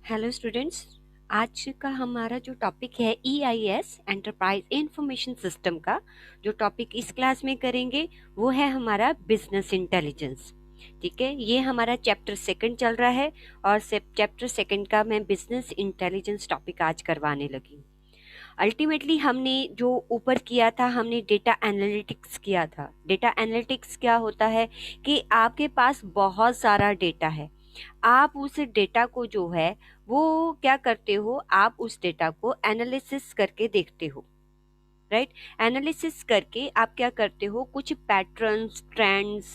Hello students. आज का हमारा जो टॉपिक है EIS एंटरप्राइज इंफॉर्मेशन सिस्टम का जो टॉपिक इस क्लास में करेंगे वो है हमारा बिजनेस इंटेलिजेंस। ठीक है, ये हमारा चैप्टर सेकंड चल रहा है और चैप्टर सेकंड का मैं बिजनेस इंटेलिजेंस टॉपिक आज करवाने लगी हूँ। अल्टीमेटली हमने जो ऊपर किया था हमने डेटा एनालिटिक्स किया था। डेटा एनालिटिक्स क्या होता है कि आपके पास बहुत सारा डेटा है, आप उस डेटा को जो है वो क्या करते हो, आप उस डेटा को एनालिसिस करके देखते हो। राइट, एनालिसिस करके आप क्या करते हो, कुछ पैटर्न्स, ट्रेंड्स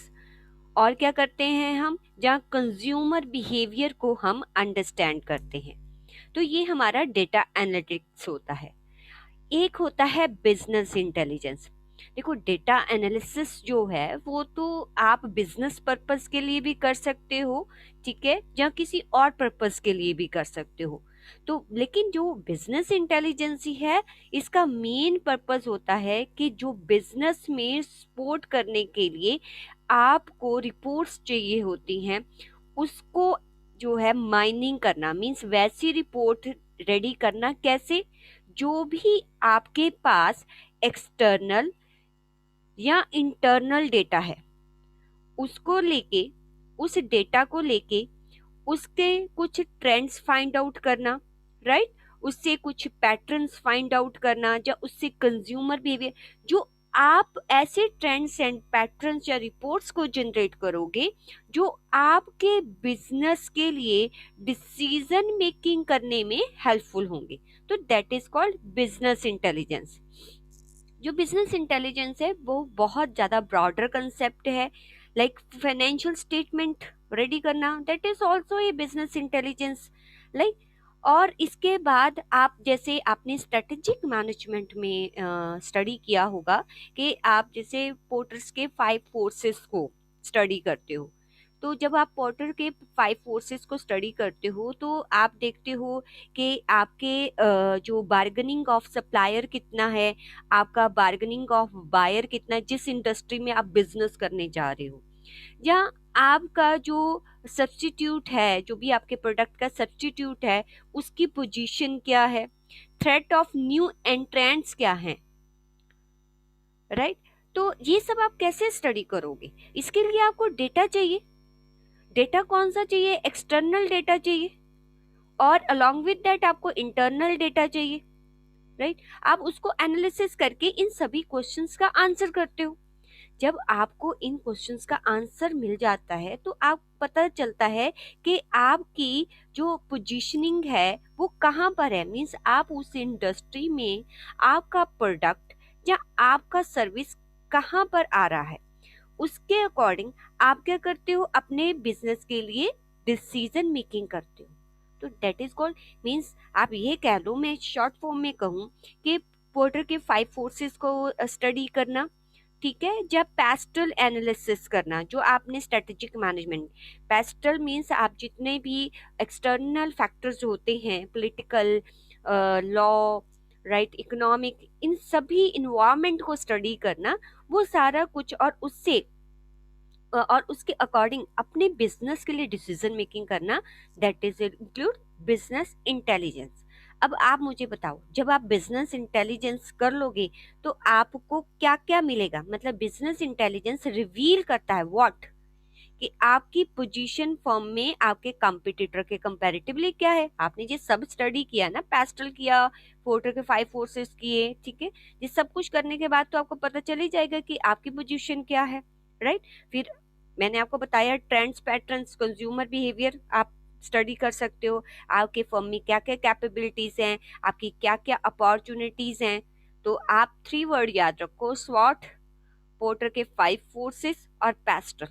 और क्या करते हैं हम, जहाँ कंज्यूमर बिहेवियर को हम अंडरस्टैंड करते हैं। तो ये हमारा डेटा एनालिटिक्स होता है। एक होता है बिजनेस इंटेलिजेंस। देखो, डेटा एनालिसिस जो है वो तो आप बिजनेस पर्पस के लिए भी कर सकते हो, ठीक है, या किसी और पर्पस के लिए भी कर सकते हो। तो लेकिन जो बिजनेस इंटेलिजेंस है, इसका मेन पर्पस होता है कि जो बिजनेस में सपोर्ट करने के लिए आपको रिपोर्ट्स चाहिए होती हैं, उसको जो है माइनिंग करना, मींस वैसी रिपोर्ट रेडी करना। कैसे? जो भी आपके पास एक्सटर्नल या इंटरनल डेटा है, उसको लेके, उस डेटा को लेके उसके कुछ ट्रेंड्स फाइंड आउट करना। राइट, उससे कुछ पैटर्न्स फाइंड आउट करना, या उससे कंज्यूमर बिहेवियर, जो आप ऐसे ट्रेंड्स एंड पैटर्न्स या रिपोर्ट्स को जनरेट करोगे जो आपके बिजनेस के लिए डिसीजन मेकिंग करने में हेल्पफुल होंगे। तो that is called business intelligence. जो बिजनेस इंटेलिजेंस है वो बहुत ज्यादा ब्रॉडर कंसेप्ट है। लाइक फाइनेंशियल स्टेटमेंट रेडी करना, that is also a business intelligence. Like, और इसके बाद आप जैसे आपने स्ट्रेटेजिक मैनेजमेंट में स्टडी किया होगा कि आप जैसे पोर्टर्स के 5 फोर्सेस को स्टडी करते हो। तो जब आप पोर्टर के 5 फोर्सेस को स्टडी करते हो तो आप देखते हो कि आपके जो बार्गेनिंग ऑफ सप्लायर कितना है, आपका बार्गेनिंग ऑफ बायर कितना है, जिस इंडस्ट्री में आप बिजनेस करने जा रहे हो, या आपका जो सब्स्टिट्यूट है, जो भी आपके प्रोडक्ट का सब्स्टिट्यूट है, उसकी पोजीशन क्या है, थ्रेट ऑफ न्यू एंट्रेंट्स क्या है। राइट, तो ये सब आप कैसे स्टडी करोगे? इसके लिए आपको डेटा चाहिए। डेटा कौन सा चाहिए? एक्सटर्नल डेटा चाहिए, और अलोंग विद दैट आपको इंटरनल डेटा चाहिए। राइट, आप उसको एनालिसिस करके इन सभी क्वेश्चंस का आंसर करते हो। जब आपको इन क्वेश्चंस का आंसर मिल जाता है तो आप पता चलता है कि आपकी जो पोजीशनिंग है वो कहाँ पर है, मींस आप उस इंडस्ट्री में आपका प्रोडक्ट या आपका सर्विस कहाँ पर आ रहा है। उसके अकॉर्डिंग आप क्या करते हो, अपने बिजनेस के लिए डिसीजन मेकिंग करते हो। तो दैट इज कॉल्ड, मींस आप ये कह लो, मैं शॉर्ट फॉर्म में कहूँ कि पोर्टर के 5 फोर्सेस को स्टडी करना, ठीक है, जब पेस्टल एनालिसिस करना, जो आपने स्ट्रेटेजिक मैनेजमेंट, पेस्टल मींस आप जितने भी एक्सटर्नल फैक्टर्स होते हैं, पॉलिटिकल, लॉ, राइट, इकोनॉमिक, इन सभी इन्वायरमेंट को स्टडी करना, वो सारा कुछ, और उसके अकॉर्डिंग अपने बिजनेस के लिए डिसीजन मेकिंग करना, that is include business intelligence. अब आप मुझे बताओ, जब आप बिजनेस इंटेलिजेंस कर लोगे तो आपको क्या क्या मिलेगा? मतलब बिजनेस इंटेलिजेंस रिवील करता है व्हाट, कि आपकी पोजीशन फर्म में आपके कंपटीटर के कंपैरेटिवली क्या है। आपने ये सब स्टडी किया ना, पेस्टल किया, पोर्टर के 5 फोर्सेस किए, ठीक है, ये सब कुछ करने के बाद तो आपको पता चल ही जाएगा कि आपकी पोजीशन क्या है। राइट, फिर मैंने आपको बताया ट्रेंड्स, पैटर्न्स, कंज्यूमर बिहेवियर आप स्टडी कर सकते हो, आपके फर्म में क्या क्या कैपेबिलिटीज हैं, आपकी क्या क्या अपॉर्चुनिटीज हैं। तो आप 3 वर्ड याद रखो, स्वॉट, पोर्टर के 5 फोर्सेस और पेस्टल।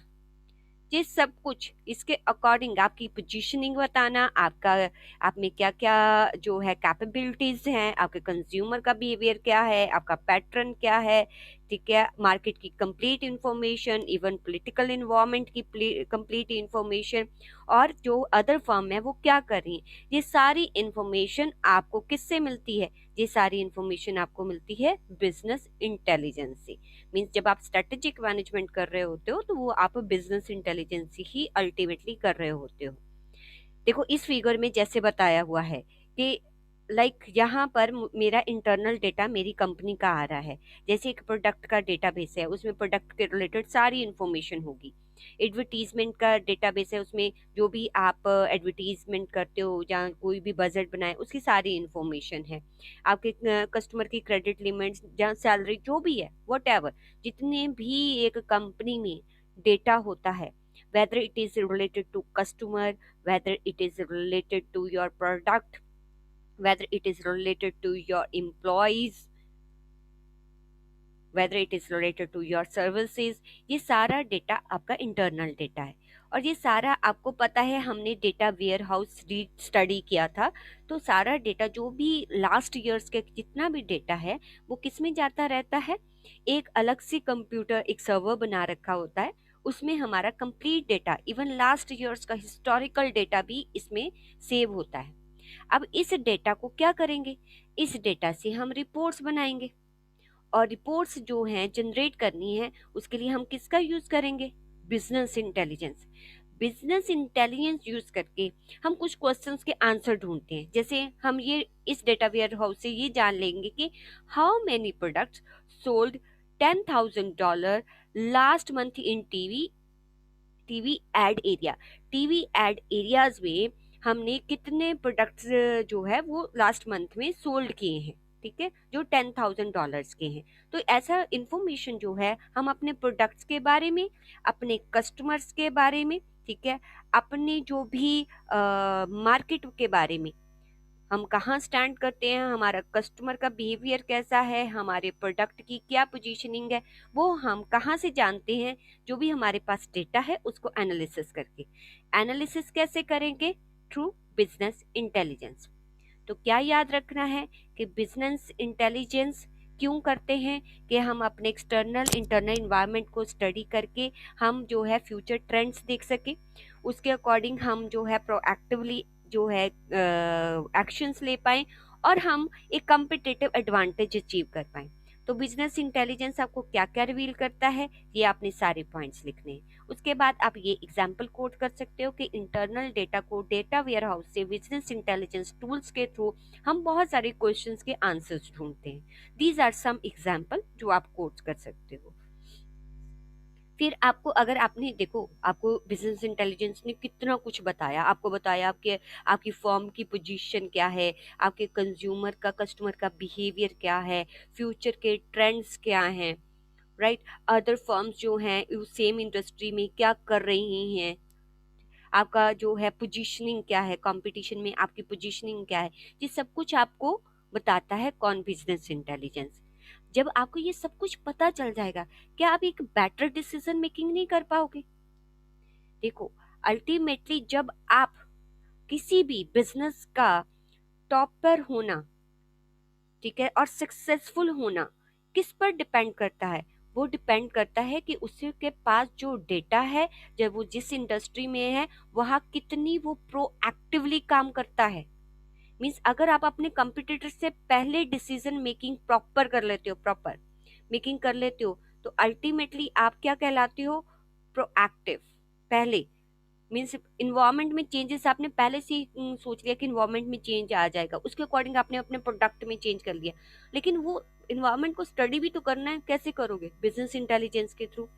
ये सब कुछ इसके अकॉर्डिंग आपकी पोजीशनिंग बताना, आपका, आप में क्या क्या जो है कैपेबिलिटीज हैं, आपके कंज्यूमर का बिहेवियर क्या है, आपका पैटर्न क्या है, ठीक है, मार्केट की complete information, even political environment की कंप्लीट इंफॉर्मेशन, और जो अदर फर्म है वो क्या कर रही है, ये सारी इंफॉर्मेशन आपको किससे मिलती है? ये सारी इंफॉर्मेशन आपको मिलती है बिजनेस इंटेलिजेंस से। मीन्स जब आप स्ट्रेटेजिक मैनेजमेंट कर रहे होते हो तो वो आप बिजनेस इंटेलिजेंस ही अल्टीमेटली कर रहे होते हो। देखो इस फिगर में जैसे बताया हुआ है कि लाइक यहाँ पर मेरा इंटरनल डेटा मेरी कंपनी का आ रहा है। जैसे एक प्रोडक्ट का डेटाबेस है, उसमें प्रोडक्ट के रिलेटेड सारी इंफॉर्मेशन होगी। एडवर्टीजमेंट का डेटाबेस है, उसमें जो भी आप एडवर्टीजमेंट करते हो या कोई भी बजट बनाए उसकी सारी इंफॉर्मेशन है। आपके कस्टमर की क्रेडिट लिमिट्स या सैलरी जो भी है, वट जितने भी एक कंपनी में डेटा होता है, whether it is related to customer, whether it is related to your product, whether it is related to your employees, whether it is related to your services, ये सारा डेटा आपका internal data है। और ये सारा आपको पता है, हमने डेटा वेयर हाउस स्टडी किया था। तो सारा डेटा जो भी लास्ट ईयर्स के जितना भी डेटा है वो किस में जाता रहता है, एक अलग से कंप्यूटर, एक सर्वर बना रखा होता है, उसमें हमारा complete data, even last years का हिस्टोरिकल डेटा भी इसमें सेव होता है। अब इस डेटा को क्या करेंगे, इस डेटा से हम रिपोर्ट्स बनाएंगे। और रिपोर्ट्स जो हैं जनरेट करनी है, उसके लिए हम किसका यूज करेंगे, business intelligence. Business intelligence use करके हम कुछ क्वेश्चंस के आंसर ढूंढते हैं। जैसे हम ये इस डेटा वेयर हाउस से ये जान लेंगे कि how many products sold $10,000 last month in TV ad area. TV ad areas में हमने कितने प्रोडक्ट्स जो है वो लास्ट मंथ में सोल्ड किए हैं, ठीक है, जो $10,000 के हैं। तो ऐसा इंफॉर्मेशन जो है हम अपने प्रोडक्ट्स के बारे में, अपने कस्टमर्स के बारे में, ठीक है, अपने जो भी मार्केट के बारे में, हम कहाँ स्टैंड करते हैं, हमारा कस्टमर का बिहेवियर कैसा है, हमारे प्रोडक्ट की क्या पोजीशनिंग है, वो हम कहाँ से जानते हैं, जो भी हमारे पास डेटा है उसको एनालिसिस करके। एनालिसिस कैसे करेंगे, थ्रू बिजनेस इंटेलिजेंस। तो क्या याद रखना है कि बिजनेस इंटेलिजेंस क्यों करते हैं, कि हम अपने एक्सटर्नल इंटरनल इन्वायरमेंट को स्टडी करके हम जो है फ्यूचर ट्रेंड्स देख सके, उसके अकॉर्डिंग हम जो है प्रोएक्टिवली जो है एक्शंस ले पाएं, और हम एक कम्पिटिटिव एडवांटेज अचीव कर पाएं। तो बिजनेस इंटेलिजेंस आपको क्या क्या रिवील करता है, ये आपने सारे पॉइंट्स लिखने हैं। उसके बाद आप ये एग्जाम्पल कोट कर सकते हो कि इंटरनल डेटा को डेटा वेयर हाउस से बिजनेस इंटेलिजेंस टूल्स के थ्रू हम बहुत सारे क्वेश्चंस के आंसर्स ढूंढते हैं। दीज आर सम एग्जाम्पल जो आप कोट कर सकते हो। फिर आपको, अगर आपने देखो, आपको बिजनेस इंटेलिजेंस ने कितना कुछ बताया, आपको बताया आपके आपकी फर्म की पोजीशन क्या है, आपके कंज्यूमर का, कस्टमर का बिहेवियर क्या है, फ्यूचर के ट्रेंड्स क्या हैं, राइट, अदर फर्म्स जो हैं उस सेम इंडस्ट्री में क्या कर रही हैं, आपका जो है पोजीशनिंग क्या है, कंपटीशन में आपकी पोजीशनिंग क्या है, ये सब कुछ आपको बताता है कौन, बिजनेस इंटेलिजेंस। जब आपको ये सब कुछ पता चल जाएगा, क्या आप एक बेटर डिसीजन मेकिंग नहीं कर पाओगे। देखो अल्टीमेटली जब आप किसी भी बिजनेस का टॉपर होना, ठीक है, और सक्सेसफुल होना किस पर डिपेंड करता है, वो डिपेंड करता है कि उसके पास जो डेटा है, जब वो जिस इंडस्ट्री में है वहाँ कितनी वो प्रोएक्टिवली काम करता है। मीन्स अगर आप अपने कंपटीटर से पहले डिसीजन मेकिंग प्रॉपर कर लेते हो, प्रॉपर मेकिंग कर लेते हो, तो अल्टीमेटली आप क्या कहलाते हो, प्रोएक्टिव। पहले मीन्स इन्वायरमेंट में चेंजेस आपने पहले से ही सोच लिया कि इन्वायरमेंट में चेंज आ जाएगा, उसके अकॉर्डिंग आपने अपने प्रोडक्ट में चेंज कर लिया। लेकिन वो इन्वायरमेंट को स्टडी भी तो करना है, कैसे करोगे, बिजनेस इंटेलिजेंस के थ्रू।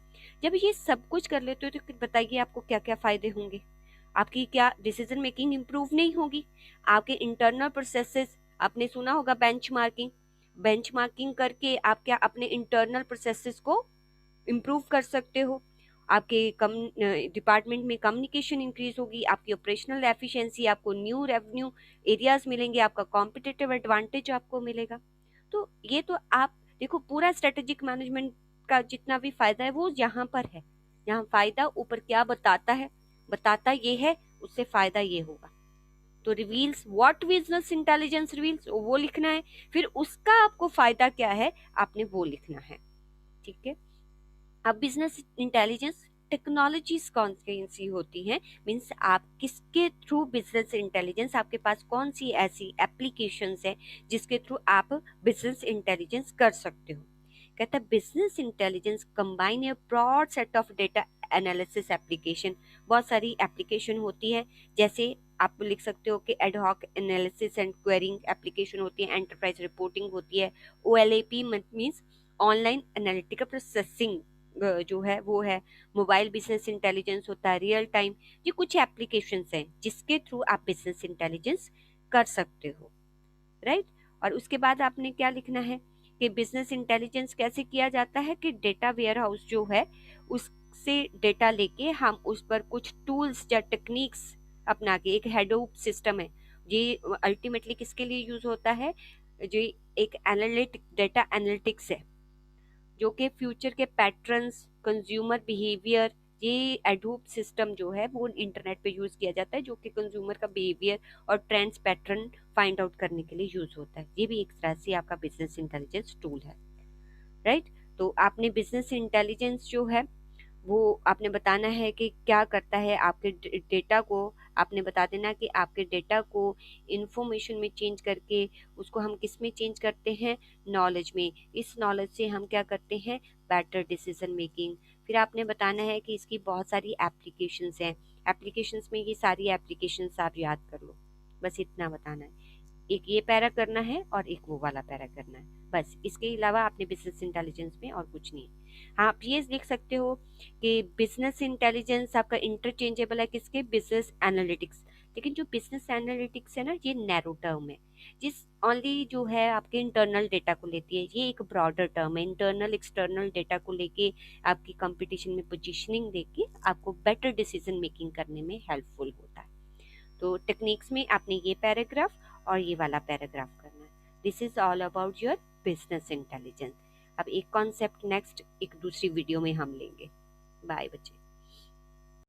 जब ये सब कुछ कर लेते हो तो फिर बताइए आपको क्या क्या फायदे होंगे। आपकी क्या डिसीजन मेकिंग इंप्रूव नहीं होगी, आपके इंटरनल प्रोसेसेस, आपने सुना होगा बेंचमार्किंग, बेंचमार्किंग करके आप क्या अपने इंटरनल प्रोसेसेस को इम्प्रूव कर सकते हो, आपके कम डिपार्टमेंट में कम्युनिकेशन इंक्रीज होगी, आपकी ऑपरेशनल एफिशिएंसी, आपको न्यू रेवेन्यू एरियाज मिलेंगे, आपका कॉम्पिटिटिव एडवांटेज आपको मिलेगा। तो ये तो आप देखो पूरा स्ट्रेटेजिक मैनेजमेंट का जितना भी फायदा है वो यहाँ पर है। यहाँ फायदा ऊपर क्या बताता है, बताता ये है, उससे फायदा ये होगा। तो reveals what business intelligence reveals, वो लिखना है। फिर उसका आपको फायदा क्या है, आपने वो लिखना है, ठीक है। अब बिजनेस इंटेलिजेंस टेक्नोलॉजीज कौन सी होती हैं, मीन्स आप किसके थ्रू बिजनेस इंटेलिजेंस, आपके पास कौन सी ऐसी एप्लीकेशंस है जिसके थ्रू आप बिजनेस इंटेलिजेंस कर सकते हो। कहता है business intelligence combine a broad set of data analysis application. बहुत सारी एप्लीकेशन होती है, जैसे आप लिख सकते हो कि ad hoc analysis and quarrying application होती है, एंटरप्राइज रिपोर्टिंग होती है, OLAP means online analytical processing जो है वो है, मोबाइल बिजनेस इंटेलिजेंस होता है, रियल टाइम। ये कुछ एप्लीकेशंस हैं जिसके थ्रू आप बिजनेस इंटेलिजेंस कर सकते हो, राइट। और उसके बाद आपने क्या लिखना है कि बिजनेस इंटेलिजेंस कैसे किया जाता है कि डेटा वेयर हाउस जो है उससे डेटा लेके हम उस पर कुछ टूल्स या टेक्निक्स अपना के, एक हेडोप सिस्टम है, ये अल्टीमेटली किसके लिए यूज होता है, जो एक एनालिटिक डेटा एनालिटिक्स है जो कि फ्यूचर के पैटर्न्स, कंज्यूमर बिहेवियर, ये एडोब सिस्टम जो है वो इंटरनेट पे यूज किया जाता है, जो कि कंज्यूमर का बिहेवियर और ट्रेंड्स पैटर्न फाइंड आउट करने के लिए यूज होता है। ये भी एक तरह से आपका बिजनेस इंटेलिजेंस टूल है, राइट। तो आपने बिजनेस इंटेलिजेंस जो है वो आपने बताना है कि क्या करता है, आपके डेटा को आपने बता देना कि आपके डेटा को इंफॉर्मेशन में चेंज करके उसको हम किस में चेंज करते हैं, नॉलेज में। इस नॉलेज से हम क्या करते हैं, बेटर डिसीजन मेकिंग। फिर आपने बताना है कि इसकी बहुत सारी एप्लीकेशंस हैं, एप्लीकेशंस में ये सारी एप्लीकेशंस आप याद कर लो, बस इतना बताना है। एक ये पैरा करना है और एक वो वाला पैरा करना है, बस। इसके अलावा आपने बिजनेस इंटेलिजेंस में और कुछ नहीं है। हाँ, आप ये लिख सकते हो कि बिजनेस इंटेलिजेंस आपका इंटरचेंजेबल है किसके, बिजनेस एनालिटिक्स। लेकिन जो बिजनेस एनालिटिक्स है ना, ये नैरो टर्म है, जिस ओनली जो है आपके इंटरनल डेटा को लेती है। ये एक ब्रॉडर टर्म है, इंटरनल एक्सटर्नल डेटा को लेके आपकी कंपटीशन में पोजीशनिंग देके आपको बेटर डिसीजन मेकिंग करने में हेल्पफुल होता है। तो टेक्निक्स में आपने ये पैराग्राफ और ये वाला पैराग्राफ करना है। This is all about your business intelligence. अब एक कॉन्सेप्ट नेक्स्ट एक दूसरी वीडियो में हम लेंगे। बाय बच्चे।